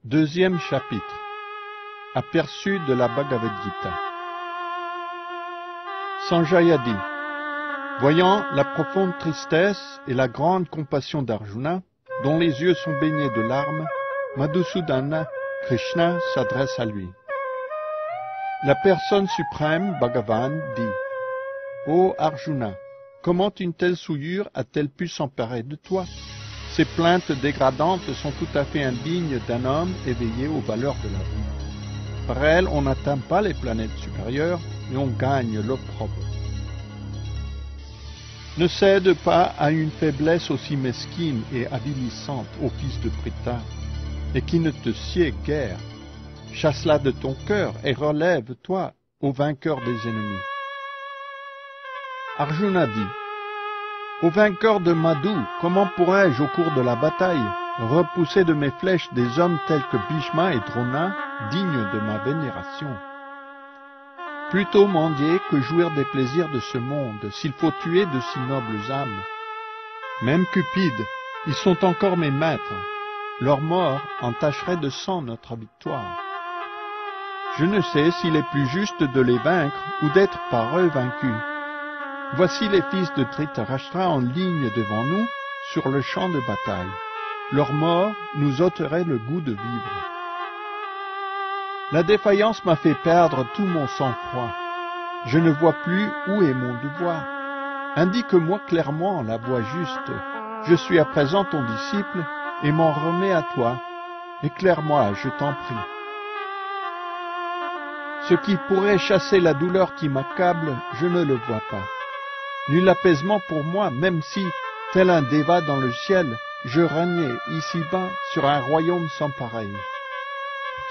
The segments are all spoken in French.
Deuxième chapitre. Aperçu de la Bhagavad Gita. Sanjaya dit, voyant la profonde tristesse et la grande compassion d'Arjuna, dont les yeux sont baignés de larmes, Madhusudana, Krishna s'adresse à lui. La personne suprême, Bhagavan, dit, ô Arjuna, comment une telle souillure a-t-elle pu s'emparer de toi? Ces plaintes dégradantes sont tout à fait indignes d'un homme éveillé aux valeurs de la vie. Par elles, on n'atteint pas les planètes supérieures, mais on gagne l'opprobre. Ne cède pas à une faiblesse aussi mesquine et avilissante, ô fils de Pritha, et qui ne te sied guère. Chasse-la de ton cœur et relève-toi, ô vainqueur des ennemis. Arjuna dit, ô vainqueur de Madhu, comment pourrais-je, au cours de la bataille, repousser de mes flèches des hommes tels que Bhishma et Drona, dignes de ma vénération? Plutôt mendier que jouir des plaisirs de ce monde, s'il faut tuer de si nobles âmes. Même Cupide, ils sont encore mes maîtres. Leur mort entacherait de sang notre victoire. Je ne sais s'il est plus juste de les vaincre ou d'être par eux vaincus. Voici les fils de Dhritarashtra en ligne devant nous, sur le champ de bataille. Leur mort nous ôterait le goût de vivre. La défaillance m'a fait perdre tout mon sang-froid. Je ne vois plus où est mon devoir. Indique-moi clairement la voie juste. Je suis à présent ton disciple et m'en remets à toi. Éclaire-moi, je t'en prie. Ce qui pourrait chasser la douleur qui m'accable, je ne le vois pas. Nul apaisement pour moi, même si, tel un déva dans le ciel, je régnais ici-bas sur un royaume sans pareil.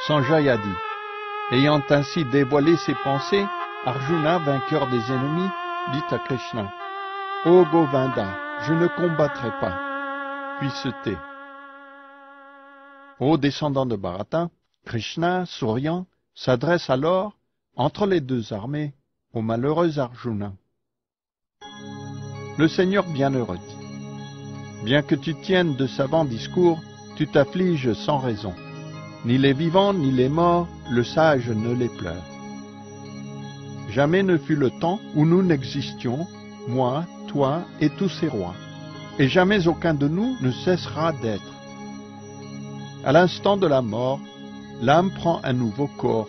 Sanjaya dit, ayant ainsi dévoilé ses pensées, Arjuna, vainqueur des ennemis, dit à Krishna, ô Govinda, je ne combattrai pas, puis se tait. Ô descendant de Bharata, Krishna, souriant, s'adresse alors, entre les deux armées, au malheureux Arjuna. Le Seigneur bienheureux dit, bien que tu tiennes de savants discours, tu t'affliges sans raison. Ni les vivants, ni les morts, le sage ne les pleure. Jamais ne fut le temps où nous n'existions, moi, toi et tous ces rois, et jamais aucun de nous ne cessera d'être. À l'instant de la mort, l'âme prend un nouveau corps,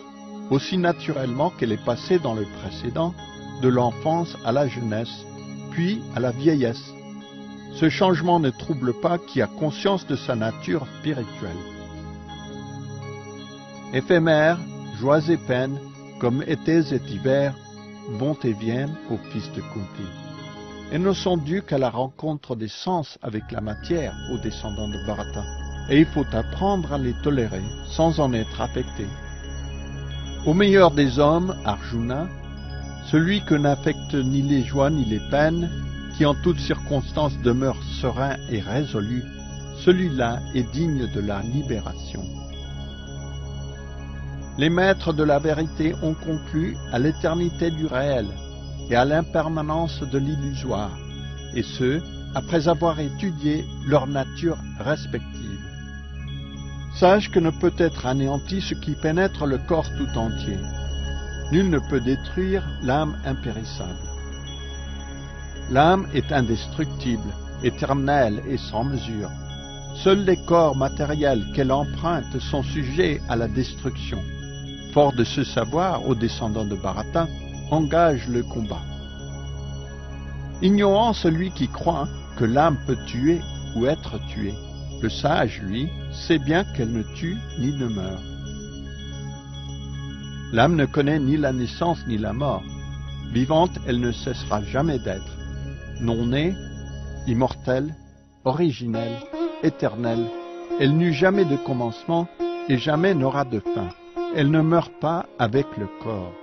aussi naturellement qu'elle est passée dans le précédent, de l'enfance à la jeunesse, puis à la vieillesse. Ce changement ne trouble pas qui a conscience de sa nature spirituelle. Éphémères, joies et peines, comme étés et hivers, vont et viennent aux fils de Kunti. Elles ne sont dues qu'à la rencontre des sens avec la matière aux descendants de Bharata, et il faut apprendre à les tolérer sans en être affecté. Au meilleur des hommes, Arjuna, celui que n'affectent ni les joies ni les peines, qui en toutes circonstances demeure serein et résolu, celui-là est digne de la libération. Les maîtres de la vérité ont conclu à l'éternité du réel et à l'impermanence de l'illusoire, et ce, après avoir étudié leur nature respective. Sache que ne peut être anéanti ce qui pénètre le corps tout entier. Nul ne peut détruire l'âme impérissable. L'âme est indestructible, éternelle et sans mesure. Seuls les corps matériels qu'elle emprunte sont sujets à la destruction. Fort de ce savoir, aux descendants de Bharata, engage le combat. Ignorant celui qui croit que l'âme peut tuer ou être tuée, le sage, lui, sait bien qu'elle ne tue ni ne meurt. L'âme ne connaît ni la naissance ni la mort. Vivante, elle ne cessera jamais d'être. Non-née, immortelle, originelle, éternelle, elle n'eut jamais de commencement et jamais n'aura de fin. Elle ne meurt pas avec le corps.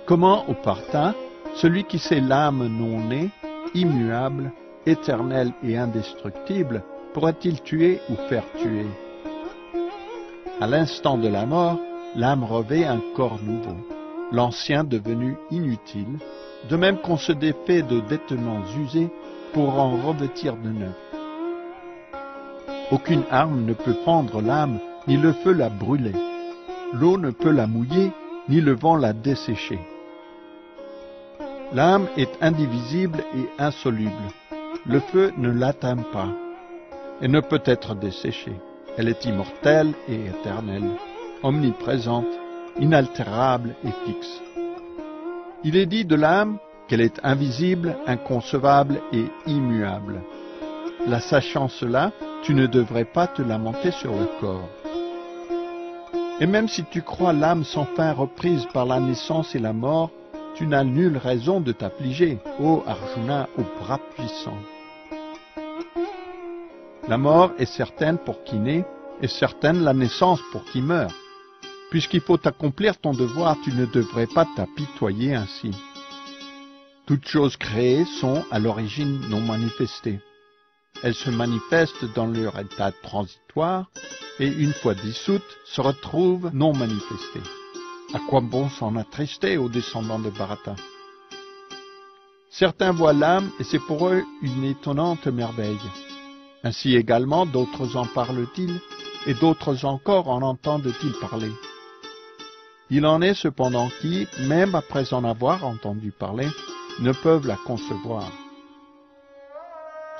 Comment, au partant, celui qui sait l'âme non-née, immuable, éternelle et indestructible, pourrait-il tuer ou faire tuer? À l'instant de la mort, l'âme revêt un corps nouveau, l'ancien devenu inutile, de même qu'on se défait de détenants usés pour en revêtir de neuf. Aucune arme ne peut fendre l'âme ni le feu la brûler. L'eau ne peut la mouiller, ni le vent la dessécher. L'âme est indivisible et insoluble. Le feu ne l'atteint pas. Elle ne peut être desséchée. Elle est immortelle et éternelle, omniprésente, inaltérable et fixe. Il est dit de l'âme qu'elle est invisible, inconcevable et immuable. La sachant cela, tu ne devrais pas te lamenter sur le corps. Et même si tu crois l'âme sans fin reprise par la naissance et la mort, tu n'as nulle raison de t'affliger, ô Arjuna, au bras puissant. La mort est certaine pour qui naît, et certaine la naissance pour qui meurt. Puisqu'il faut accomplir ton devoir, tu ne devrais pas t'apitoyer ainsi. Toutes choses créées sont à l'origine non manifestées. Elles se manifestent dans leur état transitoire et une fois dissoutes, se retrouvent non manifestées. À quoi bon s'en attrister aux descendants de Bharata? Certains voient l'âme et c'est pour eux une étonnante merveille. Ainsi également d'autres en parlent-ils et d'autres encore en entendent-ils parler. Il en est cependant qui, même après en avoir entendu parler, ne peuvent la concevoir.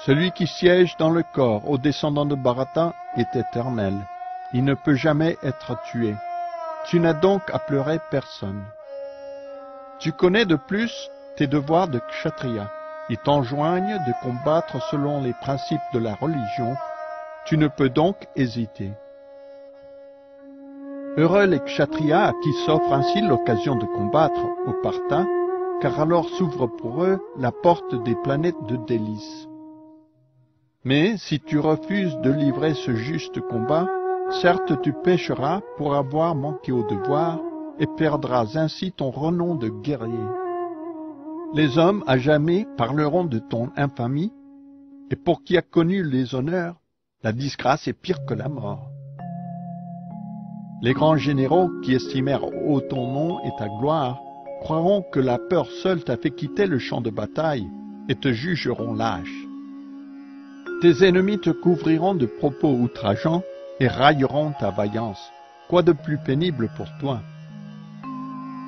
Celui qui siège dans le corps aux descendants de Bharata est éternel. Il ne peut jamais être tué. Tu n'as donc à pleurer personne. Tu connais de plus tes devoirs de kshatriya. Ils t'enjoignent de combattre selon les principes de la religion. Tu ne peux donc hésiter. Heureux les kshatriyas à qui s'offre ainsi l'occasion de combattre au Partha, car alors s'ouvre pour eux la porte des planètes de délices. Mais si tu refuses de livrer ce juste combat, certes tu pécheras pour avoir manqué au devoir et perdras ainsi ton renom de guerrier. Les hommes à jamais parleront de ton infamie, et pour qui a connu les honneurs, la disgrâce est pire que la mort. Les grands généraux qui estimèrent haut ton nom et ta gloire croiront que la peur seule t'a fait quitter le champ de bataille et te jugeront lâche. Tes ennemis te couvriront de propos outrageants et railleront ta vaillance. Quoi de plus pénible pour toi?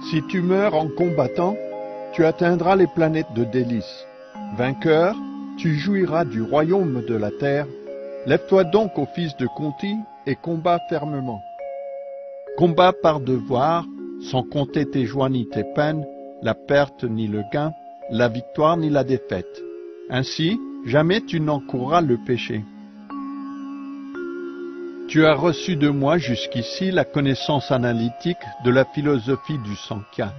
Si tu meurs en combattant, tu atteindras les planètes de délices. Vainqueur, tu jouiras du royaume de la terre. Lève-toi donc ô fils de Kunti et combat fermement. Combat par devoir, sans compter tes joies ni tes peines, la perte ni le gain, la victoire ni la défaite. Ainsi, jamais tu n'encourras le péché. Tu as reçu de moi jusqu'ici la connaissance analytique de la philosophie du Sankhya.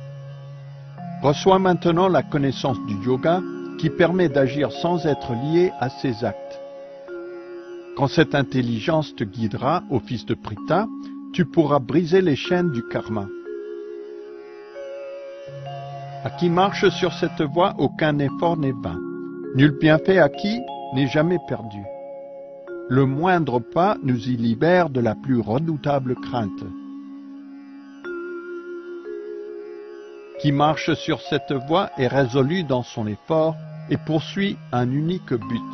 Reçois maintenant la connaissance du yoga qui permet d'agir sans être lié à ses actes. Quand cette intelligence te guidera, ô fils de Pritha, tu pourras briser les chaînes du karma. À qui marche sur cette voie, aucun effort n'est vain. Nul bienfait acquis n'est jamais perdu. Le moindre pas nous y libère de la plus redoutable crainte. Qui marche sur cette voie est résolu dans son effort et poursuit un unique but.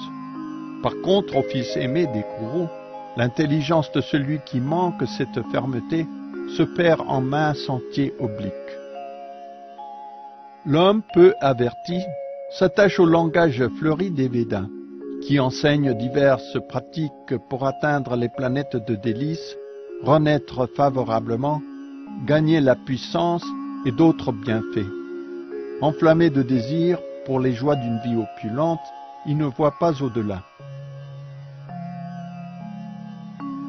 Par contre, ô fils aimé des Kourous, l'intelligence de celui qui manque cette fermeté se perd en mains sentiers obliques. L'homme peu averti s'attache au langage fleuri des Védas, qui enseignent diverses pratiques pour atteindre les planètes de délices, renaître favorablement, gagner la puissance et d'autres bienfaits. Enflammé de désir pour les joies d'une vie opulente, il ne voit pas au-delà.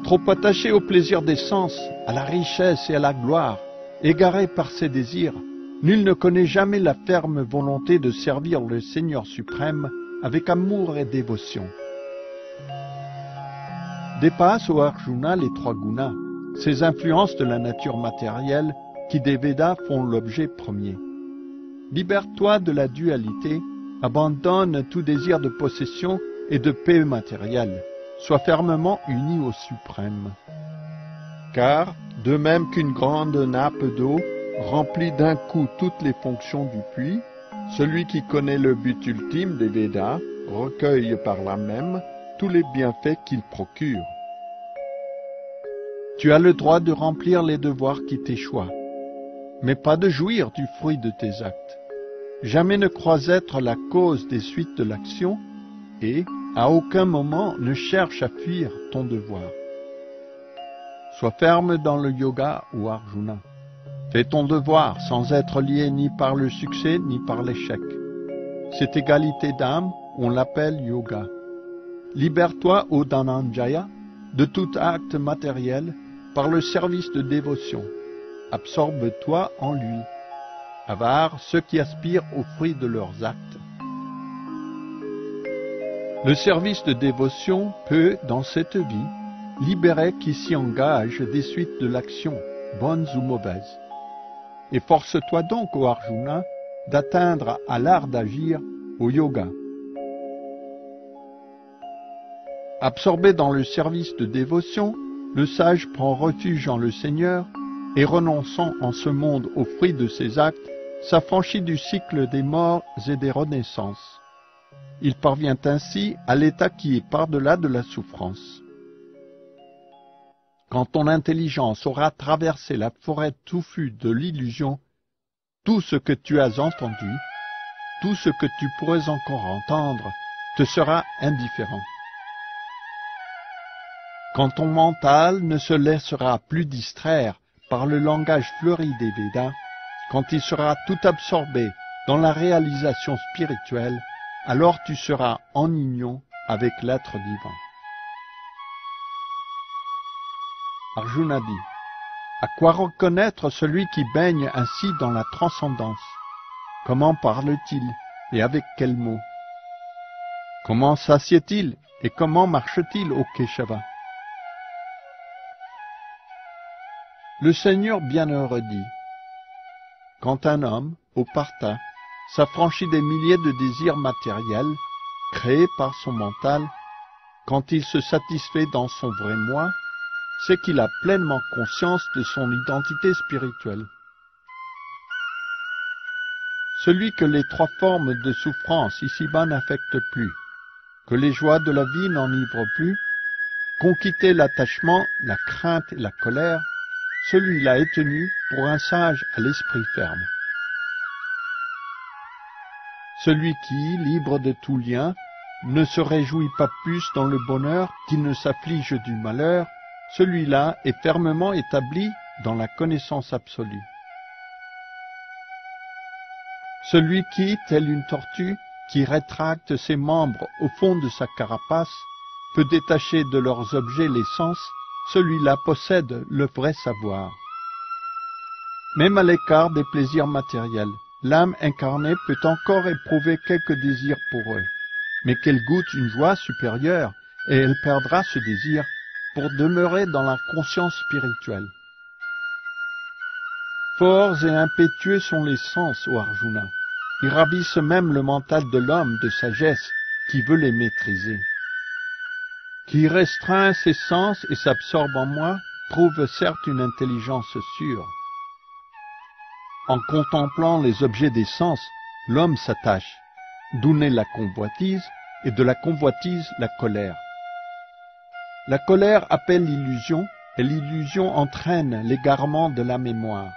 Trop attaché au plaisir des sens, à la richesse et à la gloire, égaré par ses désirs, nul ne connaît jamais la ferme volonté de servir le Seigneur suprême avec amour et dévotion. Dépasse, ô Arjuna, les trois gunas, ces influences de la nature matérielle qui des Védas font l'objet premier. Libère-toi de la dualité, abandonne tout désir de possession et de paix matérielle. Sois fermement uni au suprême. Car, de même qu'une grande nappe d'eau remplit d'un coup toutes les fonctions du puits, celui qui connaît le but ultime des Védas recueille par là même tous les bienfaits qu'il procure. Tu as le droit de remplir les devoirs qui t'échoient, mais pas de jouir du fruit de tes actes. Jamais ne crois être la cause des suites de l'action et, à aucun moment, ne cherche à fuir ton devoir. Sois ferme dans le yoga ou Arjuna. Fais ton devoir sans être lié ni par le succès ni par l'échec. Cette égalité d'âme, on l'appelle yoga. Libère-toi, ô Dhananjaya, de tout acte matériel par le service de dévotion. Absorbe-toi en lui. Avares ceux qui aspirent aux fruits de leurs actes. Le service de dévotion peut, dans cette vie, libérer qui s'y engage des suites de l'action, bonnes ou mauvaises. Et force-toi donc, ô Arjuna, d'atteindre à l'art d'agir, au yoga. Absorbé dans le service de dévotion, le sage prend refuge en le Seigneur et renonçant en ce monde aux fruits de ses actes, s'affranchit du cycle des morts et des renaissances. Il parvient ainsi à l'état qui est par-delà de la souffrance. Quand ton intelligence aura traversé la forêt touffue de l'illusion, tout ce que tu as entendu, tout ce que tu pourrais encore entendre, te sera indifférent. Quand ton mental ne se laissera plus distraire par le langage fleuri des Védas, quand il sera tout absorbé dans la réalisation spirituelle, alors tu seras en union avec l'être divin. Arjuna dit, à quoi reconnaître celui qui baigne ainsi dans la transcendance? Comment parle-t-il et avec quels mots? Comment s'assied-il et comment marche-t-il au Keshava? Le Seigneur bienheureux dit, quand un homme, au parta, s'affranchit des milliers de désirs matériels créés par son mental, quand il se satisfait dans son vrai moi, c'est qu'il a pleinement conscience de son identité spirituelle. Celui que les trois formes de souffrance ici-bas n'affectent plus, que les joies de la vie n'enivrent plus, qu'ont quitté l'attachement, la crainte et la colère, celui-là est tenu pour un sage à l'esprit ferme. Celui qui, libre de tout lien, ne se réjouit pas plus dans le bonheur qu'il ne s'afflige du malheur, celui-là est fermement établi dans la connaissance absolue. Celui qui, tel une tortue, qui rétracte ses membres au fond de sa carapace, peut détacher de leurs objets les sens, celui-là possède le vrai savoir. Même à l'écart des plaisirs matériels, l'âme incarnée peut encore éprouver quelques désirs pour eux, mais qu'elle goûte une joie supérieure, et elle perdra ce désir pour demeurer dans la conscience spirituelle. Forts et impétueux sont les sens, ô Arjuna. Ils ravissent même le mental de l'homme de sagesse qui veut les maîtriser. Qui restreint ses sens et s'absorbe en moi, trouve certes une intelligence sûre. En contemplant les objets des sens, l'homme s'attache, d'où naît la convoitise, et de la convoitise la colère. La colère appelle l'illusion, et l'illusion entraîne l'égarement de la mémoire.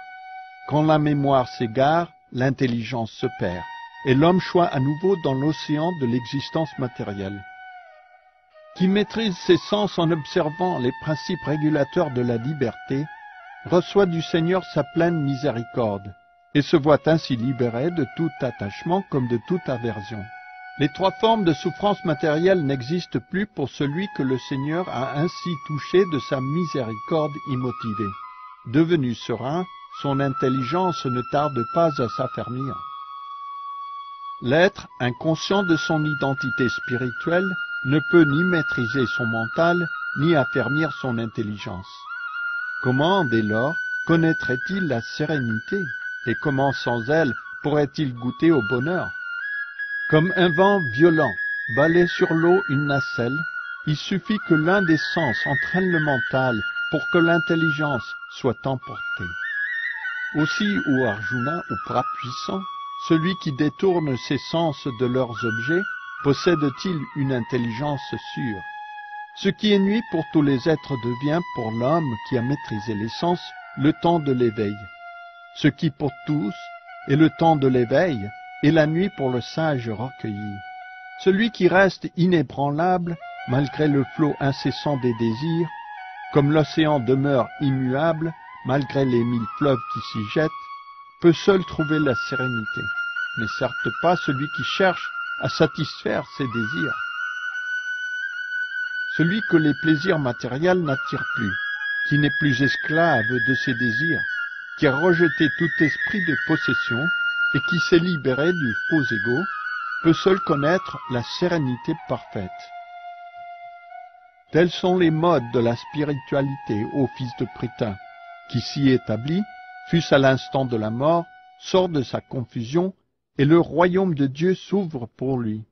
Quand la mémoire s'égare, l'intelligence se perd, et l'homme choit à nouveau dans l'océan de l'existence matérielle. Qui maîtrise ses sens en observant les principes régulateurs de la liberté, reçoit du Seigneur sa pleine miséricorde, et se voit ainsi libéré de tout attachement comme de toute aversion. Les trois formes de souffrance matérielle n'existent plus pour celui que le Seigneur a ainsi touché de sa miséricorde immotivée. Devenu serein, son intelligence ne tarde pas à s'affermir. L'être, inconscient de son identité spirituelle, ne peut ni maîtriser son mental, ni affermir son intelligence. Comment, dès lors, connaîtrait-il la sérénité, et comment sans elle pourrait-il goûter au bonheur? Comme un vent violent balaie sur l'eau une nacelle, il suffit que l'un des sens entraîne le mental pour que l'intelligence soit emportée. Aussi, ô Arjuna, au bras puissant, celui qui détourne ses sens de leurs objets, possède-t-il une intelligence sûre? Ce qui est nuit pour tous les êtres devient pour l'homme qui a maîtrisé les sens le temps de l'éveil. Ce qui pour tous est le temps de l'éveil est la nuit pour le sage recueilli. Celui qui reste inébranlable malgré le flot incessant des désirs, comme l'océan demeure immuable malgré les 1000 fleuves qui s'y jettent, peut seul trouver la sérénité, mais certes pas celui qui cherche à satisfaire ses désirs. Celui que les plaisirs matériels n'attirent plus, qui n'est plus esclave de ses désirs, qui a rejeté tout esprit de possession et qui s'est libéré du faux ego, peut seul connaître la sérénité parfaite. Tels sont les modes de la spiritualité, ô fils de Pritha, qui s'y établit, fût-ce à l'instant de la mort, sort de sa confusion, et le royaume de Dieu s'ouvre pour lui.